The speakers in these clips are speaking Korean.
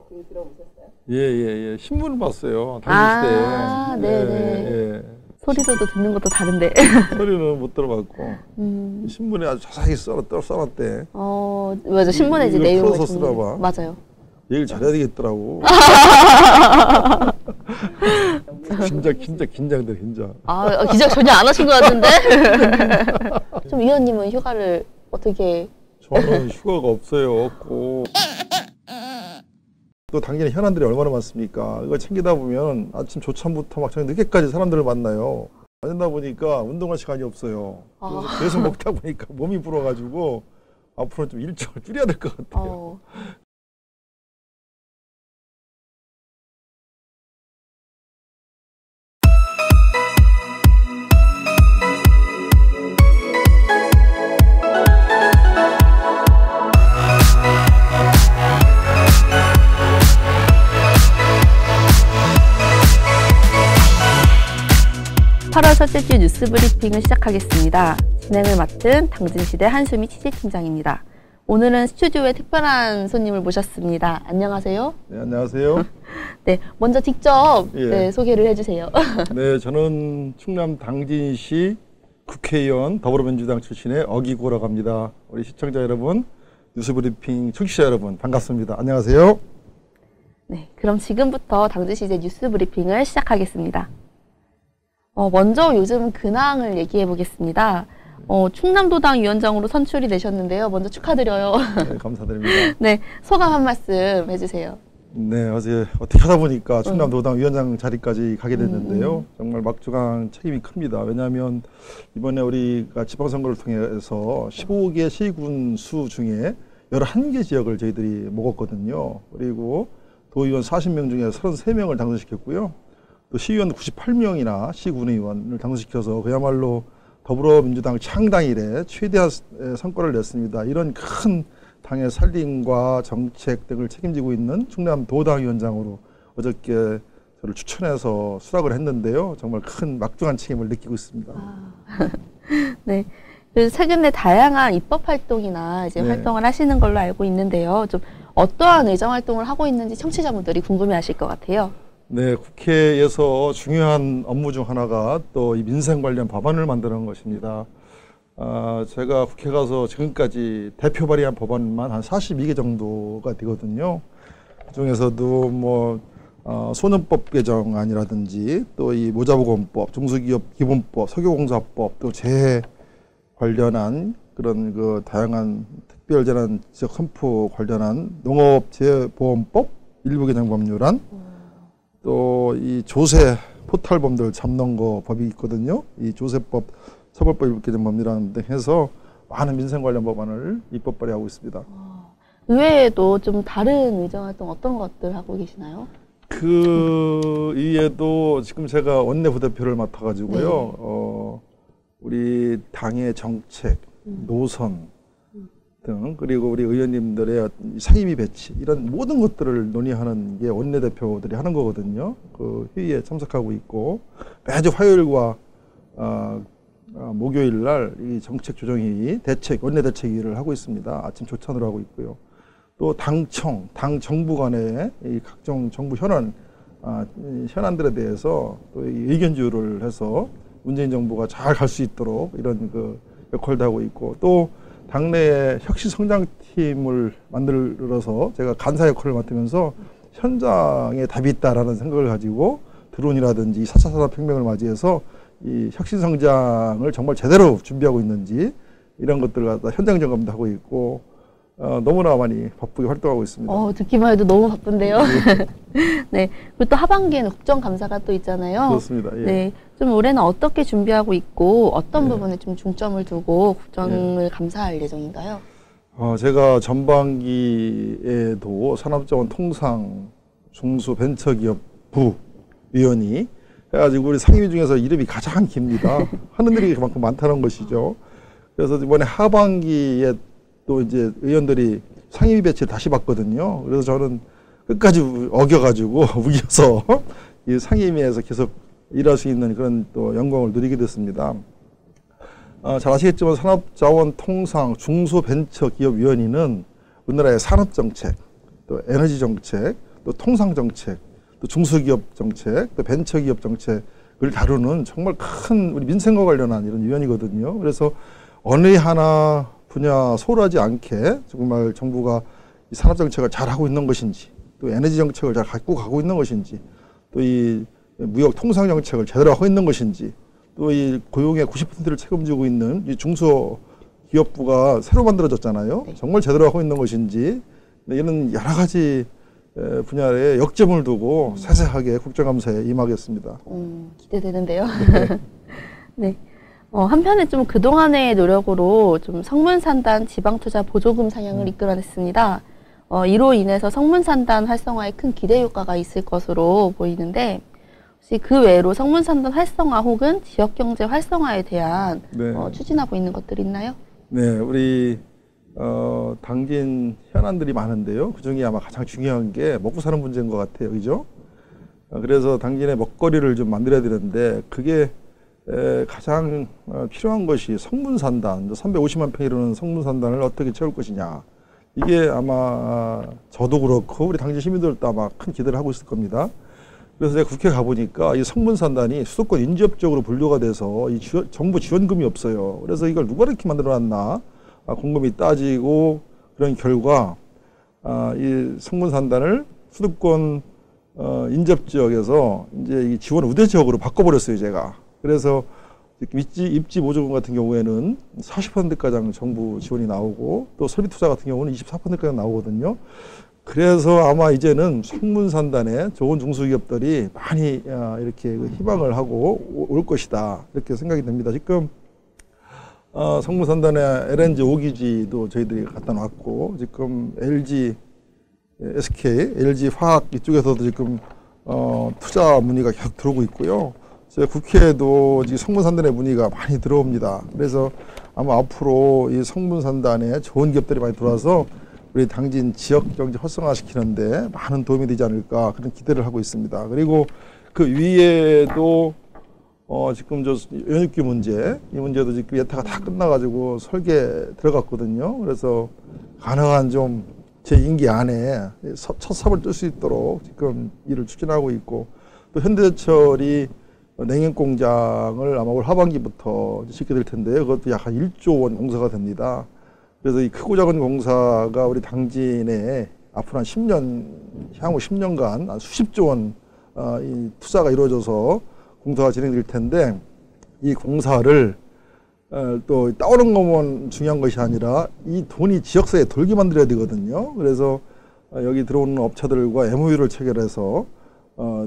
그 들어보셨어요? 예. 신문을 봤어요. 당시시대에. 네네. 소리로도 듣는 것도 다른데. 소리는 못 들어봤고 신문에 아주 자세하게 써놨대. 맞아. 신문에 이제 내용을 풀어서 쓰라봐. 맞아요. 얘기를 잘해야 되겠더라고. 진짜 긴장돼, 긴장. 긴장 전혀 안 하신 것 같은데? 좀 위원님은 휴가를 어떻게? 저는 휴가가 없어요. 없고. 또 당연히 현안들이 얼마나 많습니까? 이거 챙기다 보면 아침 조참부터 막 저녁 늦게까지 사람들을 만나요. 만나다 보니까 운동할 시간이 없어요. 그래서 계속 먹다 보니까 몸이 불어가지고 앞으로 좀 일정을 줄여야 될 것 같아요. 8월 첫째 주 뉴스 브리핑을 시작하겠습니다. 진행을 맡은 당진시대 한수미 취재팀장입니다. 오늘은 스튜디오에 특별한 손님을 모셨습니다. 안녕하세요. 네, 안녕하세요. 네, 먼저 직접 소개를 해주세요. 네, 저는 충남 당진시 국회의원 더불어민주당 출신의 어기고라고 합니다. 우리 시청자 여러분, 뉴스 브리핑 청취자 여러분 반갑습니다. 안녕하세요. 네, 그럼 지금부터 당진시대 뉴스 브리핑을 시작하겠습니다. 먼저 요즘 근황을 얘기해 보겠습니다. 충남도당 위원장으로 선출이 되셨는데요. 먼저 축하드려요. 네, 감사드립니다. 네, 소감 한 말씀 해주세요. 네, 어떻게 하다 보니까 충남도당 위원장 자리까지 가게 됐는데요. 정말 막중한 책임이 큽니다. 왜냐하면 이번에 우리가 지방선거를 통해서 15개 시군수 중에 11개 지역을 저희들이 먹었거든요. 그리고 도의원 40명 중에 33명을 당선시켰고요. 또 시의원 98명이나 시군의원을 당선시켜서 그야말로 더불어민주당 창당 이래 최대한 성과를 냈습니다. 이런 큰 당의 살림과 정책 등을 책임지고 있는 충남도당위원장으로 어저께 저를 추천해서 수락을 했는데요. 정말 큰 막중한 책임을 느끼고 있습니다. 네. 그래서 최근에 다양한 입법 활동이나 이제 활동을 하시는 걸로 알고 있는데요. 좀 어떠한 의정 활동을 하고 있는지 청취자분들이 궁금해하실 것 같아요. 네, 국회에서 중요한 업무 중 하나가 또 이 민생 관련 법안을 만드는 것입니다. 제가 국회 가서 지금까지 대표 발의한 법안만 한 42개 정도가 되거든요. 그중에서도 소년법 개정안이라든지 또 이 모자보건법, 중소기업 기본법, 석유공사법, 또 재해 관련한 그런 그 다양한 특별재난 지역 선포 관련한 농업재해보험법 일부 개정 법률안, 또 이 조세 포탈범들 잡는 거 법이 있거든요. 이 조세법, 처벌법 일부 개정 법률안 등 해서 많은 민생 관련 법안을 입법 발의하고 있습니다. 의외에도 좀 다른 의정 활동 어떤 것들 하고 계시나요? 그 이외에도 지금 제가 원내 부대표를 맡아가지고요. 우리 당의 정책, 노선 등 그리고 우리 의원님들의 상임위 배치 이런 모든 것들을 논의하는 게 원내대표들이 하는 거거든요. 그 회의에 참석하고 있고 매주 화요일과 목요일 날 이 정책 조정회의, 원내대책회의를 하고 있습니다. 아침 조찬을 하고 있고요. 또 당 정부 간의 이 각종 정부 현안들에 대해서 또 의견주를 해서 문재인 정부가 잘 갈 수 있도록 이런 그 역할도 하고 있고, 또 당내에 혁신성장팀을 만들어서 제가 간사 역할을 맡으면서 현장에 답이 있다라는 생각을 가지고 드론이라든지 4차 산업혁명을 맞이해서 이 혁신성장을 정말 제대로 준비하고 있는지 이런 것들을 갖다 현장 점검도 하고 있고 너무나 많이 바쁘게 활동하고 있습니다. 듣기만 해도 너무 바쁜데요. 네. 그리고 또 하반기에는 국정감사가 또 있잖아요. 그렇습니다. 예. 네. 좀 올해는 어떻게 준비하고 있고 어떤 부분에 좀 중점을 두고 국정을 감사할 예정인가요? 제가 전반기에도 산업자원 통상 중소벤처기업부 위원이 해가지고 우리 상임위 중에서 이름이 가장 깁니다. 하는 일이 그만큼 많다는 것이죠. 그래서 이번에 하반기에 또 이제 의원들이 상임위 배치를 다시 받거든요. 그래서 저는 끝까지 어겨가지고 우겨서 이 상임위에서 계속 일할 수 있는 그런 또 영광을 누리게 됐습니다. 잘 아시겠지만 산업자원통상 중소벤처기업위원회는 우리나라의 산업정책, 또 에너지정책, 또 통상정책, 또 중소기업 정책, 또 벤처기업 정책을 다루는 정말 큰 우리 민생과 관련한 이런 위원이거든요. 그래서 어느 하나 분야 소홀하지 않게 정말 정부가 이 산업정책을 잘 하고 있는 것인지, 또 에너지 정책을 잘 갖고 가고 있는 것인지, 또 이 무역 통상 정책을 제대로 하고 있는 것인지, 또 이 고용의 90%를 책임지고 있는 이 중소기업부가 새로 만들어졌잖아요. 네. 정말 제대로 하고 있는 것인지, 이런 여러 가지 분야에 역점을 두고 세세하게 국정감사에 임하겠습니다. 기대되는데요. 네. 한편에 좀 그동안의 노력으로 좀 성문산단 지방투자 보조금 상향을 이끌어냈습니다. 이로 인해서 성문산단 활성화에 큰 기대 효과가 있을 것으로 보이는데, 혹시 그 외로 성문산단 활성화 혹은 지역경제 활성화에 대한 네. 추진하고 있는 것들이 있나요? 네, 우리 당진 현안들이 많은데요. 그중에 아마 가장 중요한 게 먹고 사는 문제인 것 같아요. 그죠? 그래서 당진의 먹거리를 좀 만들어야 되는데, 그게 가장 필요한 것이 성문산단, 350만 평 이루는 성문산단을 어떻게 채울 것이냐. 이게 아마 저도 그렇고 우리 당진 시민들도 아마 큰 기대를 하고 있을 겁니다. 그래서 제가 국회 가보니까 이 성문산단이 수도권 인접적으로 분류가 돼서 이 정부 지원금이 없어요. 그래서 이걸 누가 이렇게 만들어놨나 곰곰이 따지고 그런 결과 이 성문산단을 수도권 인접 지역에서 이제 이 지원 우대 지역으로 바꿔버렸어요, 제가. 그래서 입지 보조금 같은 경우에는 40%가량 정부 지원이 나오고, 또 설비 투자 같은 경우는 24%까지 나오거든요. 그래서 아마 이제는 성문산단에 좋은 중소기업들이 많이 이렇게 희망을 하고 올 것이다, 이렇게 생각이 됩니다. 지금 성문산단에 LNG 5기지도 저희들이 갖다 놨고, 지금 LG, SK, LG 화학 이쪽에서도 지금 투자 문의가 계속 들어오고 있고요. 저희 국회에도 지금 성문산단의 문의가 많이 들어옵니다. 그래서 아마 앞으로 이 성문산단에 좋은 기업들이 많이 들어와서 우리 당진 지역 경제 활성화시키는데 많은 도움이 되지 않을까, 그런 기대를 하고 있습니다. 그리고 그 위에도 지금 저 연육기 문제, 이 문제도 지금 예타가 다 끝나가지고 설계 들어갔거든요. 그래서 가능한 좀 제 임기 안에 첫 삽을 뜰 수 있도록 지금 일을 추진하고 있고, 또 현대제철이 냉연 공장을 아마 올 하반기부터 짓게 될 텐데요. 그것도 약 한 1조 원 공사가 됩니다. 그래서 이 크고 작은 공사가 우리 당진에 앞으로 한 10년, 향후 10년간 한 수십조 원 이 투자가 이루어져서 공사가 진행될 텐데, 이 공사를 또 따오는 것만 중요한 것이 아니라 이 돈이 지역사회에 돌게 만들어야 되거든요. 그래서 여기 들어오는 업체들과 MOU를 체결해서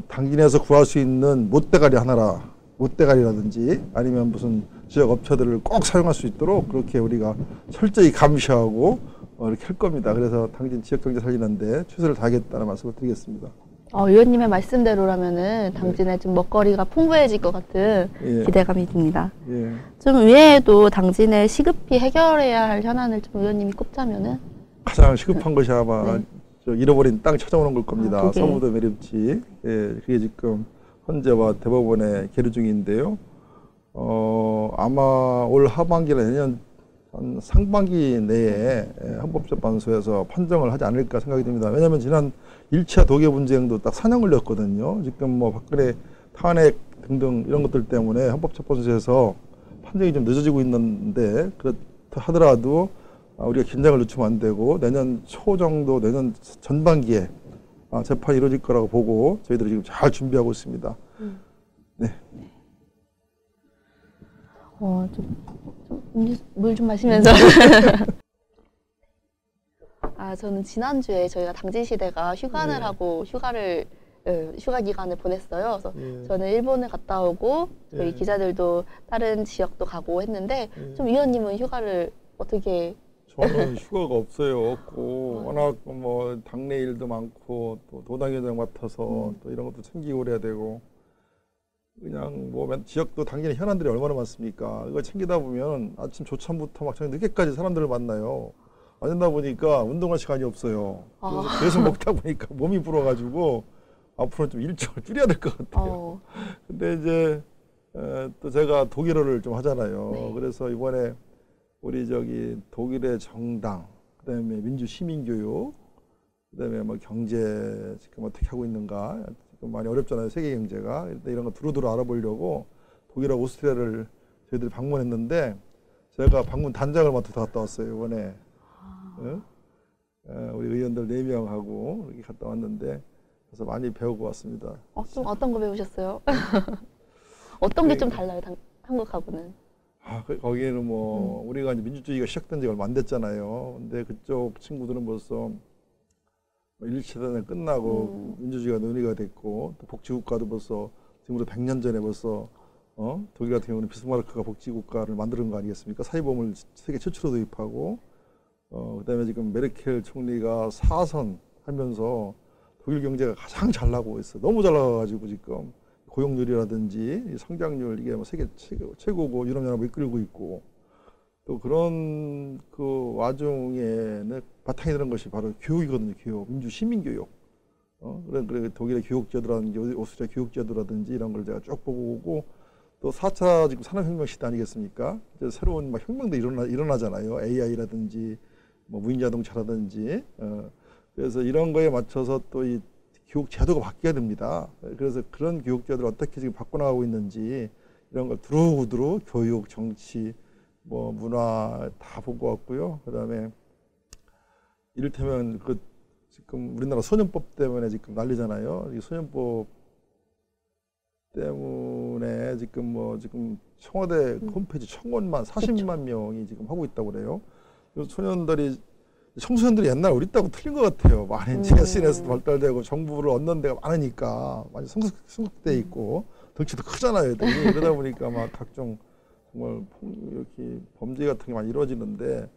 당진에서 구할 수 있는 못대가리라든지 아니면 무슨 지역 업체들을 꼭 사용할 수 있도록 그렇게 우리가 철저히 감시하고 이렇게 할 겁니다. 그래서 당진 지역 경제 살리는데 최선을 다하겠다는 말씀을 드리겠습니다. 의원님의 말씀대로라면은 당진에 좀 먹거리가 풍부해질 것 같은 기대감이 듭니다. 예. 좀 외에도 당진에 시급히 해결해야 할 현안을 좀 의원님이 꼽자면은? 가장 시급한 것이 아마 저 잃어버린 땅 찾아오는 걸 겁니다. 그게. 서부도 매립지. 예, 그게 지금 헌재와 대법원에 계류 중인데요. 아마 올 하반기나 내년 한 상반기 내에 헌법재판소에서 판정을 하지 않을까 생각이 듭니다. 왜냐하면 지난 1차 도계 분쟁도 딱 4년 걸렸거든요. 지금 뭐 박근혜 탄핵 등등 이런 것들 때문에 헌법재판소에서 판정이 좀 늦어지고 있는데, 그렇다 하더라도 우리가 긴장을 늦추면 안 되고 내년 초 정도, 내년 전반기에 재판이 이루어질 거라고 보고 저희들이 지금 잘 준비하고 있습니다. 네. 물 좀 마시면서. 저는 지난주에 저희가 당진시대가 휴관을 하고 휴가 기간을 보냈어요. 그래서 저는 일본을 갔다 오고 저희 기자들도 다른 지역도 가고 했는데, 좀 위원님은 휴가를 어떻게? 저는 휴가가 없어요. 없고 워낙 뭐 당내 일도 많고 또 도당위원장 맡아서 또 이런 것도 챙기고 그래야 되고, 그냥 뭐 지역도 당연히 현안들이 얼마나 많습니까? 이거 챙기다 보면 아침 조참부터 막 저녁 늦게까지 사람들을 만나요. 앉다 보니까 운동할 시간이 없어요. 그래서 계속 먹다 보니까 몸이 불어가지고 앞으로 좀 일정을 줄여야 될 것 같아요. 근데 이제 또 제가 독일어를 좀 하잖아요. 네. 그래서 이번에 우리 저기 독일의 정당, 그다음에 민주시민교육, 그다음에 뭐 경제 지금 어떻게 하고 있는가 지금 많이 어렵잖아요. 세계 경제가. 이런 거 두루두루 알아보려고 독일하고 오스트리아를 저희들이 방문했는데 제가 방문 단장을 맡아서 갔다 왔어요. 이번에 응? 우리 의원들 4명하고 이렇게 갔다 왔는데 그래서 많이 배우고 왔습니다. 좀 어떤 거 배우셨어요? 어떤 게 좀 달라요, 한국하고는? 거기에는 뭐 우리가 이제 민주주의가 시작된 지가 얼마 안 됐잖아요. 근데 그쪽 친구들은 벌써 1차대전 끝나고 민주주의가 논의가 됐고 또 복지국가도 벌써 지금부터 100년 전에 벌써 독일 같은 경우는 비스마르크가 복지국가를 만드는 거 아니겠습니까? 사회보험을 세계 최초로 도입하고 그다음에 지금 메르켈 총리가 4선 하면서 독일 경제가 가장 잘 나가고 있어요. 너무 잘 나가가지고 지금 고용률이라든지 성장률 이게 뭐 세계 최고고 유럽연합을 이끌고 있고 또 그런 그 와중에는 바탕이 되는 것이 바로 교육이거든요. 교육, 민주 시민 교육. 그래 독일의 교육제도라든지 오스트리아 교육제도라든지 이런 걸 제가 쭉 보고 오고 또 4차 지금 산업혁명 시대 아니겠습니까? 이제 새로운 막 혁명도 일어나잖아요. AI라든지 뭐 무인자동차라든지 그래서 이런 거에 맞춰서 또 이 교육 제도가 바뀌어야 됩니다. 그래서 그런 교육 제도를 어떻게 지금 바꿔나가고 있는지 이런 걸 두루두루 교육, 정치, 뭐 문화 다 보고 왔고요. 그다음에 이를테면 그 지금 우리나라 소년법 때문에 지금 난리잖아요. 이 소년법 때문에 지금 청와대 홈페이지 청원만 40만 명이 지금 하고 있다고 그래요. 그래서 청소년들이 옛날 우리 때하고 틀린 것 같아요. 많이 SNS도 발달되고 정보를 얻는 데가 많으니까 많이 성숙돼 있고 덩치도 크잖아요. 애들이. 그러다 보니까 막 각종 정말 이렇게 범죄 같은 게 많이 이루어지는데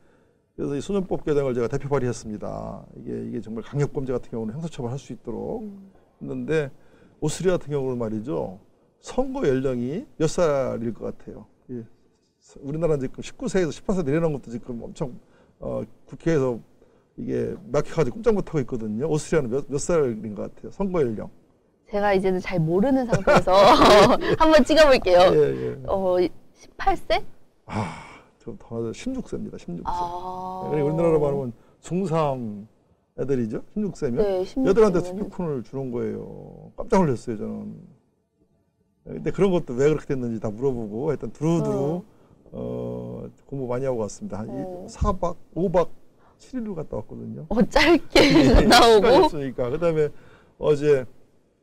그래서 이 소년법 개정을 제가 대표 발의했습니다. 이게 정말 강력 범죄 같은 경우는 형사처벌할 수 있도록 했는데 오스트리아 같은 경우는 말이죠. 선거 연령이 몇 살일 것 같아요. 우리나라는 지금 19세에서 18세 내려놓은 것도 지금 엄청 국회에서 이게 막혀가지고 꼼짝 못하고 있거든요. 오스트리아는 몇 살인 것 같아요? 선거 연령. 제가 이제는 잘 모르는 상태에서 한번 찍어볼게요. 예. 18세? 좀 더 16세입니다. 16세. 그리고 우리나라로 말하면 중3 애들이죠. 16세면. 네, 16세면. 애들한테 투표권을 주는 거예요. 깜짝 놀랐어요, 저는. 근데 그런 것도 왜 그렇게 됐는지 다 물어보고 일단 두루두루 공부 많이 하고 왔습니다. 한 4박, 5박 7일로 갔다 왔거든요. 짧게 나오고. 시간이었으니까. 그다음에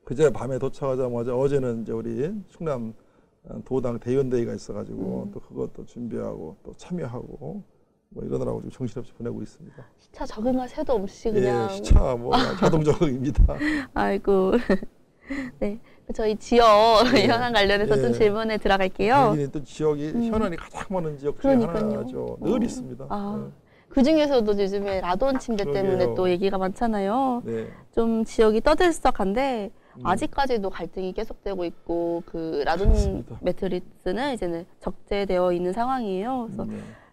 그제 밤에 도착하자마자 어제는 이제 우리 충남 도당 대의원대회가 있어가지고 또 그것도 준비하고 또 참여하고 뭐 이러느라고 좀 정신없이 보내고 있습니다. 시차 적응할 새도 없이 그냥. 시차 뭐 자동 적응입니다. 아이고. 네, 저희 지역 현안 관련해서 좀 질문에 들어갈게요. 또 지역이 현안이 가장 많은 지역 중에 하나죠. 늘 있습니다. 그 중에서도 요즘에 라돈 침대 때문에 또 얘기가 많잖아요. 네. 좀 지역이 떠들썩한데 아직까지도 갈등이 계속되고 있고 그 라돈 매트리스는 이제는 적재되어 있는 상황이에요. 그래서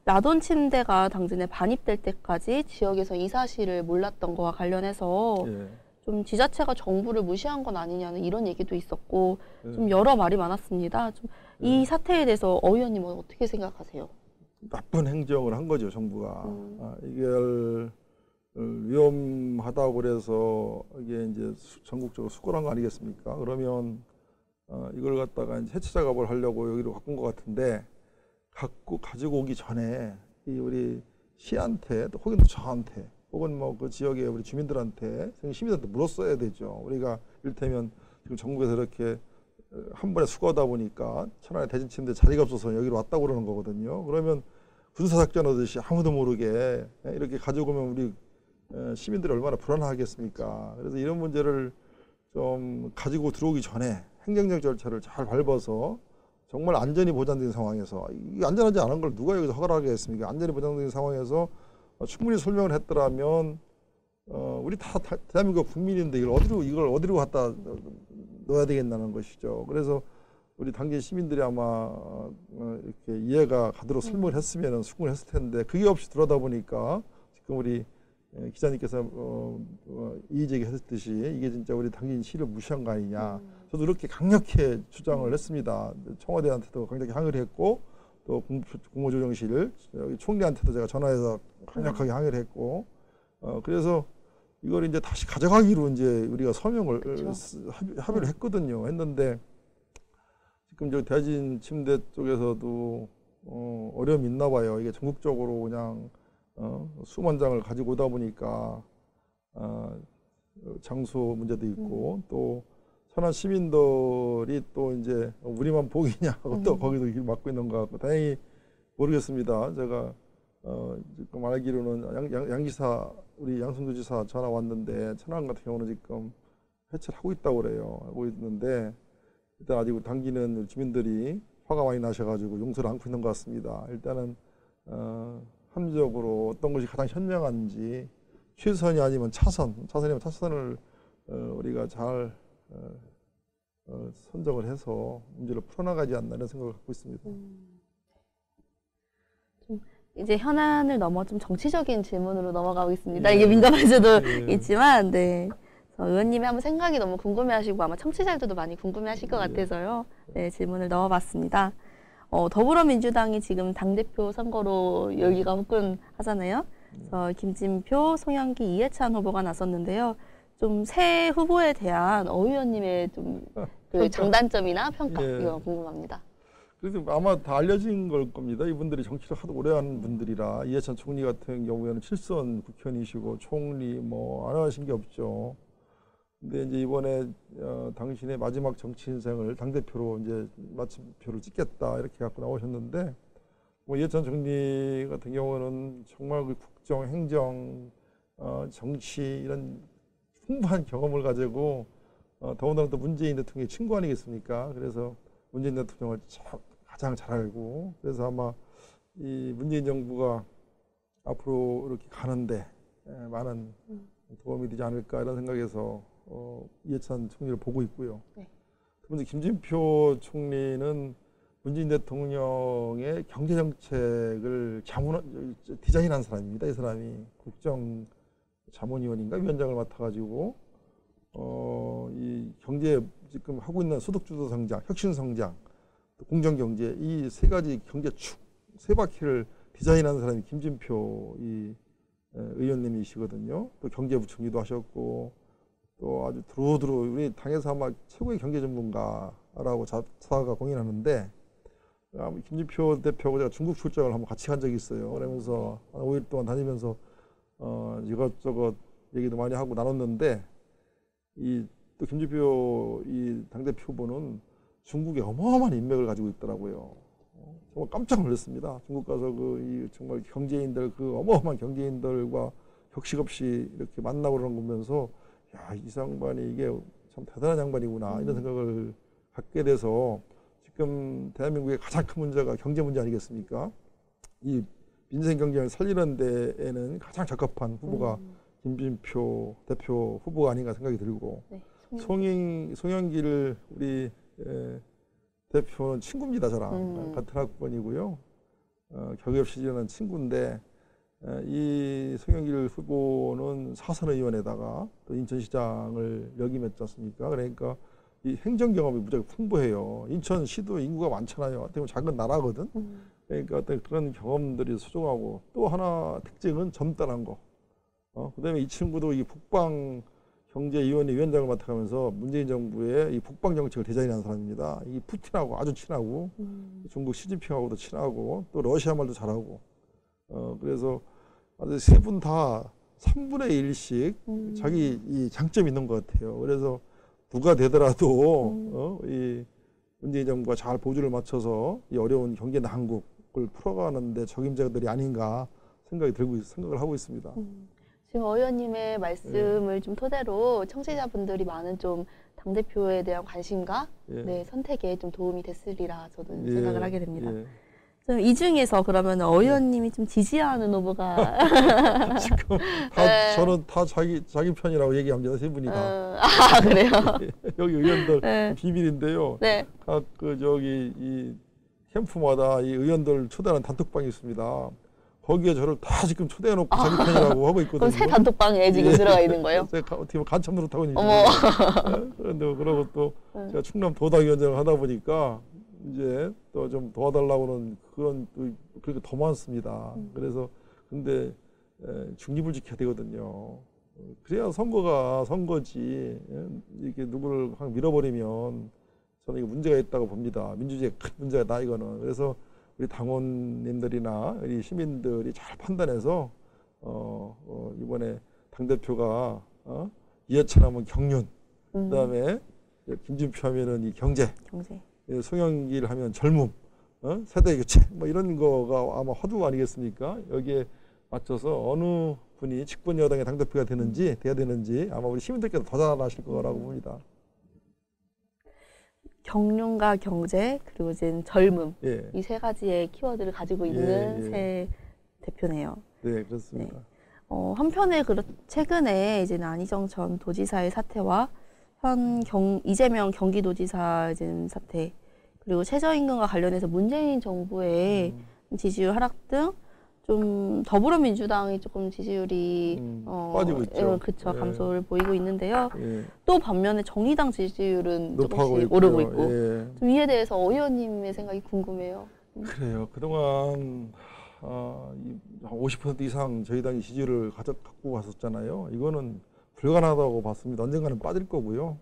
라돈 침대가 당진에 반입될 때까지 지역에서 이 사실을 몰랐던 거와 관련해서 좀 지자체가 정부를 무시한 건 아니냐는 이런 얘기도 있었고 좀 여러 말이 많았습니다. 좀 이 사태에 대해서 어 의원님은 어떻게 생각하세요? 나쁜 행정을 한 거죠, 정부가. 이걸 위험하다고 그래서 이게 이제 전국적으로 수거한 거 아니겠습니까? 그러면 이걸 갖다가 이제 해체 작업을 하려고 여기로 바꾼 것 같은데 가지고 오기 전에 이 우리 시한테 또 혹은 저한테 혹은 뭐 그 지역의 우리 주민들한테 시민들한테 물었어야 되죠. 우리가 이를테면 지금 전국에서 이렇게 한 번에 수거하다 보니까 천안에 대진 침대 자리가 없어서 여기로 왔다고 그러는 거거든요. 그러면 군사작전 하듯이 아무도 모르게 이렇게 가지고 오면 우리 시민들이 얼마나 불안하겠습니까? 그래서 이런 문제를 좀 가지고 들어오기 전에 행정적 절차를 잘 밟아서 정말 안전이 보장된 상황에서 이 안전하지 않은 걸 누가 여기서 허가를 하겠습니까? 안전이 보장된 상황에서 충분히 설명을 했더라면 우리 다 대한민국 국민인데 이걸 어디로 갖다 넣어야 되겠다는 것이죠. 그래서 우리 당진 시민들이 아마 이렇게 이해가 가도록 설명을 했으면 수긍을 했을 텐데 그게 없이 들어다 보니까 지금 우리 기자님께서 이의제기 했듯이 이게 진짜 우리 당진 시를 무시한 거 아니냐. 저도 이렇게 강력히 주장을 했습니다. 청와대한테도 강력히 항의를 했고 또 국무조정실 여기 총리한테도 제가 전화해서 강력하게 항의를 했고 그래서 이걸 이제 다시 가져가기로 이제 우리가 서명을 그쵸. 합의를 했거든요. 했는데 지금 저 대진 침대 쪽에서도 어려움이 있나 봐요. 이게 전국적으로 그냥 수만 장을 가지고 오다 보니까 장소 문제도 있고 또 천안 시민들이 또 이제 우리만 복이냐 하고 또 거기도 길 막고 있는 것 같고 다행히 모르겠습니다. 제가 지금 알기로는 양지사 우리 양승조 지사 전화 왔는데 천안 같은 경우는 지금 해체를 하고 있다고 그래요. 하고 있는데 일단 아직 당기는 주민들이 화가 많이 나셔가지고 용서를 안고 있는 것 같습니다. 일단은 합리적으로 어떤 것이 가장 현명한지 최선이 아니면 차선이면 차선을 우리가 잘 선정을 해서 문제를 풀어나가지 않나 이런 생각을 갖고 있습니다. 좀 이제 현안을 넘어 좀 정치적인 질문으로 넘어가겠습니다. 예. 이게 민감할 수도 예. 있지만, 네. 의원님이 한번 생각이 너무 궁금해하시고 아마 청취자들도 많이 궁금해하실 것 같아서요. 네, 질문을 넣어봤습니다. 더불어민주당이 지금 당대표 선거로 열기가 후끈하잖아요. 그래서 김진표, 송영기, 이해찬 후보가 나섰는데요. 좀 새 후보에 대한 어 의원님의 좀 그 장단점이나 평가 예. 이거 궁금합니다. 그래서 아마 다 알려진 걸 겁니다. 이분들이 정치를 하도 오래 하는 분들이라 이해찬 총리 같은 경우에는 7선 국회의원이시고 총리 뭐 안 하신 게 없죠. 근데 이제 이번에 당신의 마지막 정치 인생을 당대표로 이제 마침표를 찍겠다 이렇게 갖고 나오셨는데 뭐 이해찬 총리 같은 경우는 정말 그 국정, 행정, 정치 이런 풍부한 경험을 가지고 더군다나 또 문재인 대통령의 친구 아니겠습니까? 그래서 문재인 대통령을 가장 잘 알고 그래서 아마 이 문재인 정부가 앞으로 이렇게 가는데 많은 도움이 되지 않을까 이런 생각에서 이해찬 총리를 보고 있고요. 네. 두 번째 김진표 총리는 문재인 대통령의 경제 정책을 디자인한 사람입니다. 이 사람이 국정 자문위원인가 위원장을 맡아가지고 이 경제 지금 하고 있는 소득주도 성장, 혁신 성장, 공정 경제 이 세 가지 경제 축 세 바퀴를 디자인한 사람이 김진표 이 의원님이시거든요. 또 경제부총리도 하셨고 또 아주 두루두루 우리 당에서 아마 최고의 경제 전문가라고 자사가 공인하는데 김진표 대표하고 제가 중국 출장을 한번 같이 간 적이 있어요. 그러면서 한 5일 동안 다니면서 이것저것 얘기도 많이 하고 나눴는데 또 김진표 이 당대표 후보는 중국에 어마어마한 인맥을 가지고 있더라고요. 정말 깜짝 놀랐습니다. 중국 가서 정말 경제인들 어마어마한 경제인들과 격식 없이 이렇게 만나고 그러는 거 보면서 야, 이 양반이 이게 참 대단한 양반이구나 이런 생각을 갖게 돼서 지금 대한민국의 가장 큰 문제가 경제 문제 아니겠습니까? 이 민생 경쟁을 살리는 데에는 가장 적합한 후보가 김진표 대표 후보가 아닌가 생각이 들고 네, 송영길 우리 대표는 친구입니다. 저랑 같은 학번이고요. 격의 시절은 친구인데 이 송영길 후보는 사선 의원에다가 또 인천시장을 역임했지 않습니까? 그러니까 이 행정 경험이 무지하게 풍부해요. 인천시도 인구가 많잖아요. 어떻게 보면 작은 나라거든. 그러니까 어떤 그런 경험들이 소중하고 또 하나 특징은 젊다는 거. 그다음에 이 친구도 이 북방 경제위원회 위원장을 맡아가면서 문재인 정부의 이 북방 정책을 디자인한 사람입니다. 이 푸틴하고 아주 친하고 중국 시진핑하고도 친하고 또 러시아 말도 잘하고 그래서 아주 세 분 다 3분의 1씩 자기 이 장점이 있는 것 같아요. 그래서 누가 되더라도 이 문재인 정부가 잘 보조를 맞춰서 이 어려운 경제 난국을 풀어가는데 적임자들이 아닌가 생각을 하고 있습니다. 지금 어 의원님의 말씀을 좀 토대로 청취자분들이 많은 좀 당대표에 대한 관심과 네, 선택에 좀 도움이 됐으리라 저는 생각을 하게 됩니다. 이 중에서 그러면 어 의원님이 좀 지지하는 후보가 지금 저는 다 자기 편이라고 얘기합니다. 세 분이 다. 그래요? 여기 의원들 비밀인데요. 네. 각 이 캠프마다 이 의원들 초대하는 단톡방이 있습니다. 거기에 저를 다 지금 초대해놓고 자기 편이라고 하고 있거든요. 그럼 새 단톡방에 지금 들어가 있는 거예요? 제가 어떻게 보면 간첩 노릇하고 있는 어머. 그런데 그러고 또 제가 충남 도당위원장을 하다 보니까 이제 또 좀 도와달라고는 그렇게 더 많습니다. 그래서 근데 중립을 지켜야 되거든요. 그래야 선거가 선거지. 이렇게 누구를 확 밀어버리면 저는 이게 문제가 있다고 봅니다. 민주주의에 큰 문제다 이거는. 그래서 우리 당원님들이나 우리 시민들이 잘 판단해서 이번에 당대표가 이해찬하면 경륜, 그다음에 김진표 하면은 이 경제. 송영길 하면 젊음, 세대 교체, 뭐 이런 거가 아마 화두 아니겠습니까? 여기에 맞춰서 어느 분이 집권 여당의 당대표가 돼야 되는지 아마 우리 시민들께서 더 잘 아실 거라고 봅니다. 경륜과 경제 그리고 이제 젊음 예. 이 세 가지의 키워드를 가지고 있는 새 대표네요. 네, 그렇습니다. 네. 한편에 최근에 이제 안희정 전 도지사의 사태와 이재명 경기도지사 사태 그리고 최저임금과 관련해서 문재인 정부의 지지율 하락 등 좀 더불어민주당이 조금 지지율이 빠지고 있죠. 그쵸, 예. 감소를 보이고 있는데요. 예. 또 반면에 정의당 지지율은 조금씩 있고요. 오르고 있고 예. 좀 이에 대해서 오 의원님의 생각이 궁금해요. 그래요. 그동안 50% 이상 저희 당이 지지율을 갖고 갔었잖아요. 이거는 불가능하다고 봤습니다. 언젠가는 빠질 거고요.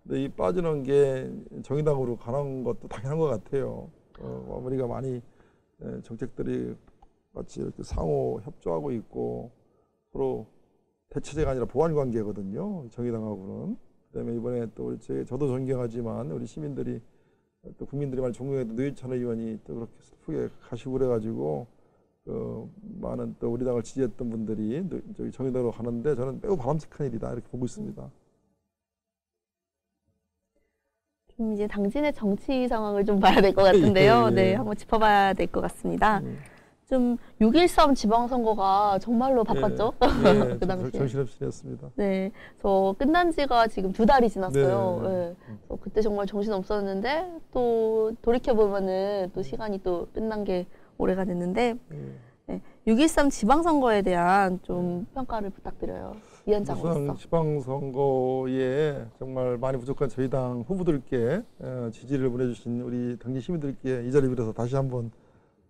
근데 이 빠지는 게 정의당으로 가는 것도 당연한 것 같아요. 우리가 많이 정책들이 같이 이렇게 상호 협조하고 있고 서로 대체제가 아니라 보완 관계거든요. 정의당하고는. 그다음에 이번에 또 저도 존경하지만 우리 시민들이 또 국민들이 많이 존경했던 노회찬 의원이 또 그렇게 슬프게 가시고 그래가지고 많은 또 우리 당을 지지했던 분들이 저기 정의당으로 가는데 저는 매우 바람직한 일이다 이렇게 보고 있습니다. 좀 이제 당진의 정치 상황을 좀 봐야 될 것 같은데요. 네, 한번 짚어봐야 될 것 같습니다. 좀 6.13 지방선거가 정말로 바빴죠? 네, 그 당시에. 정신없이었습니다. 네, 저 끝난 지가 지금 2달이 지났어요. 네. 네. 그때 정말 정신 없었는데 또 돌이켜 보면은 또 시간이 또 끝난 게 오래가 됐는데 네. 6.13 지방선거에 대한 좀 평가를 부탁드려요. 위원장으로서. 지방선거에 정말 많이 부족한 저희 당 후보들께 지지를 보내주신 우리 당진 시민들께 이 자리 빌어서 다시 한번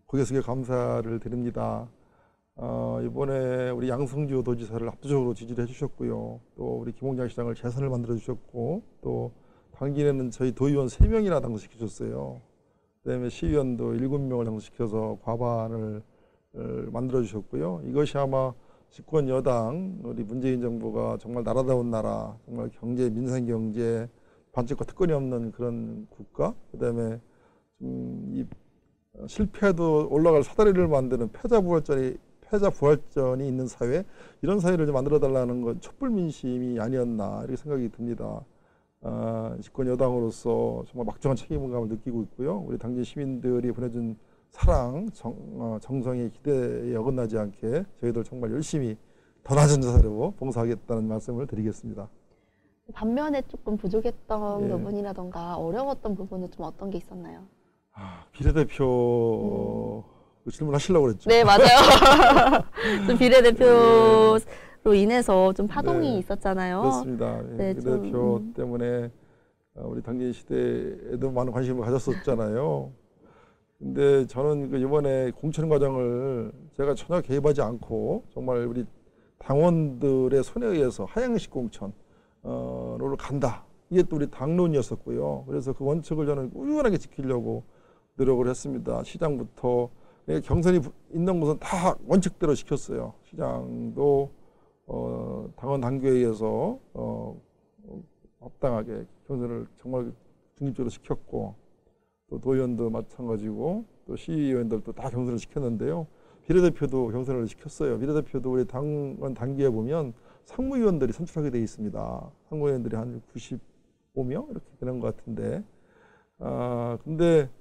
고개 숙여 감사를 드립니다. 이번에 우리 양성주 도지사를 압도적으로 지지를 해주셨고요. 또 우리 김홍장 시장을 재선을 만들어주셨고 또 당진에는 저희 도의원 3명이나 당선시켜줬어요. 그다음에 시의원도 7명을 당선시켜서 과반을 만들어주셨고요. 이것이 아마 집권 여당 우리 문재인 정부가 정말 나라다운 나라, 정말 경제, 민생 경제, 반칙과 특권이 없는 그런 국가, 그다음에 좀 이 실패해도 올라갈 사다리를 만드는 패자부활전이 있는 사회, 이런 사회를 좀 만들어달라는 건 촛불 민심이 아니었나 이렇게 생각이 듭니다. 집권 여당으로서 정말 막중한 책임감을 느끼고 있고요. 우리 당진 시민들이 보내준 사랑, 정성의 기대에 어긋나지 않게 저희들 정말 열심히 더 낮은 자세로 봉사하겠다는 말씀을 드리겠습니다. 반면에 조금 부족했던 부분이라던가 어려웠던 부분은 좀 어떤 게 있었나요? 비례대표 질문하시려고 그랬죠? 네, 맞아요. 좀 비례대표로 인해서 좀 파동이 있었잖아요. 그렇습니다. 네, 비례대표 때문에 우리 당진 시대에도 많은 관심을 가졌었잖아요. 근데 저는 이번에 공천 과정을 제가 전혀 개입하지 않고 정말 우리 당원들의 손에 의해서 하향식 공천으로 간다. 이게 또 우리 당론이었었고요. 그래서 그 원칙을 저는 꾸준하게 지키려고 노력을 했습니다. 시장부터 경선이 있는 곳은 다 원칙대로 시켰어요. 시장도 당원 당규회의에서 합당하게 경선을 정말 중립적으로 시켰고 또 도의원도 마찬가지고 또 시의원들도 다 경선을 시켰는데요. 비례대표도 경선을 시켰어요. 비례대표도 우리 당원 단계에 보면 상무위원들이 선출하게 되어 있습니다. 상무위원들이 한 95명 이렇게 되는 것 같은데 근데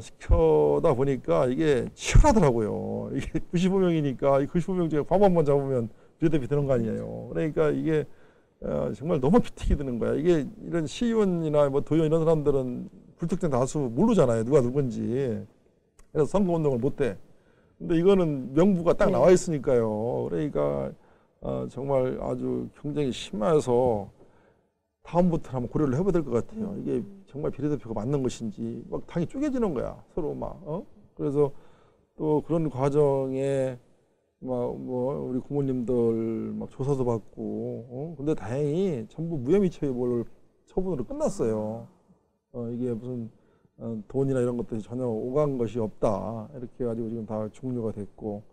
시켜다 보니까 이게 치열하더라고요. 이게 95명이니까 이 95명 중에 과반만 잡으면 비례대표 되는 거 아니에요. 그러니까 이게 정말 너무 피튀기 드는 거야. 이게 이런 시의원이나 뭐 도의원 이런 사람들은 불특정 다수 모르잖아요. 누가 누군지. 그래서 선거운동을 못 해. 근데 이거는 명부가 딱 나와 있으니까요. 그러니까 정말 아주 경쟁이 심해서 다음부터 한번 고려를 해봐야 될 것 같아요. 이게 정말 비례대표가 맞는 것인지 막 당이 쪼개지는 거야. 서로 막. 그래서 또 그런 과정에 뭐 우리 부모님들 막 조사도 받고, 근데 다행히 전부 무혐의 처분으로 끝났어요. 이게 무슨 돈이나 이런 것들이 전혀 오간 것이 없다 이렇게 해가지고 지금 다 종료가 됐고.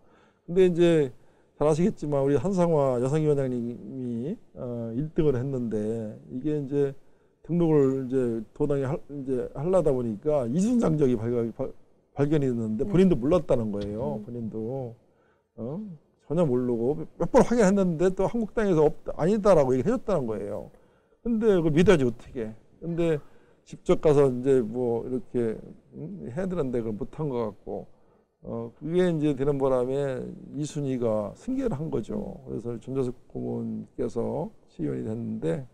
근데 이제 잘 아시겠지만 우리 한상화 여성위원장님이 1등을 했는데 이게 이제 등록을 이제 도당에 이제 하려다 보니까 이순상적이 발견이 됐는데 본인도 몰랐다는 거예요. 본인도 전혀 모르고 몇 번 확인했는데 또 한국당에서 아니다라고 얘기해줬다는 거예요. 근데 그걸 믿어야지 어떻게? 근데 직접 가서 이제 뭐 이렇게 해야 되는데 그걸 못한 것 같고, 그게 이제 되는 바람에 이순희가 승계를 한 거죠. 그래서 전재석 고문께서 시의원이 됐는데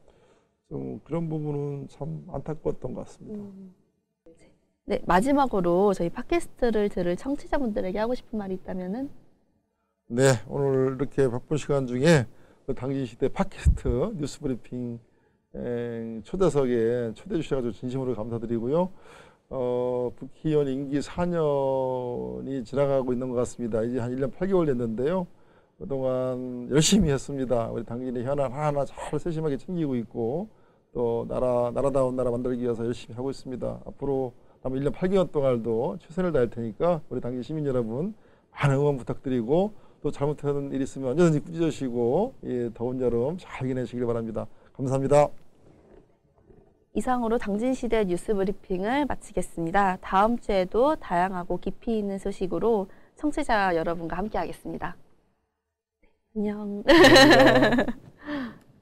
좀 그런 부분은 참 안타까웠던 것 같습니다. 네, 마지막으로 저희 팟캐스트를 들을 청취자분들에게 하고 싶은 말이 있다면은? 네, 오늘 이렇게 바쁜 시간 중에 당진시대 팟캐스트 뉴스브리핑 초대석에 초대해 주셔서 진심으로 감사드리고요. 국회의원 임기 4년이 지나가고 있는 것 같습니다. 이제 한 1년 8개월 됐는데요. 그동안 열심히 했습니다. 우리 당진의 현안 하나하나 잘 세심하게 챙기고 있고, 또 나라다운 나라 만들기 위해서 열심히 하고 있습니다. 앞으로 남은 1년 8개월 동안도 최선을 다할 테니까 우리 당진 시민 여러분 많은 응원 부탁드리고, 또 잘못하는 일 있으면 언제든지 꾸짖으시고, 더운 여름 잘 이겨내시길 바랍니다. 감사합니다. 이상으로 당진시대 뉴스브리핑을 마치겠습니다. 다음 주에도 다양하고 깊이 있는 소식으로 청취자 여러분과 함께 하겠습니다. 안녕. 감사합니다.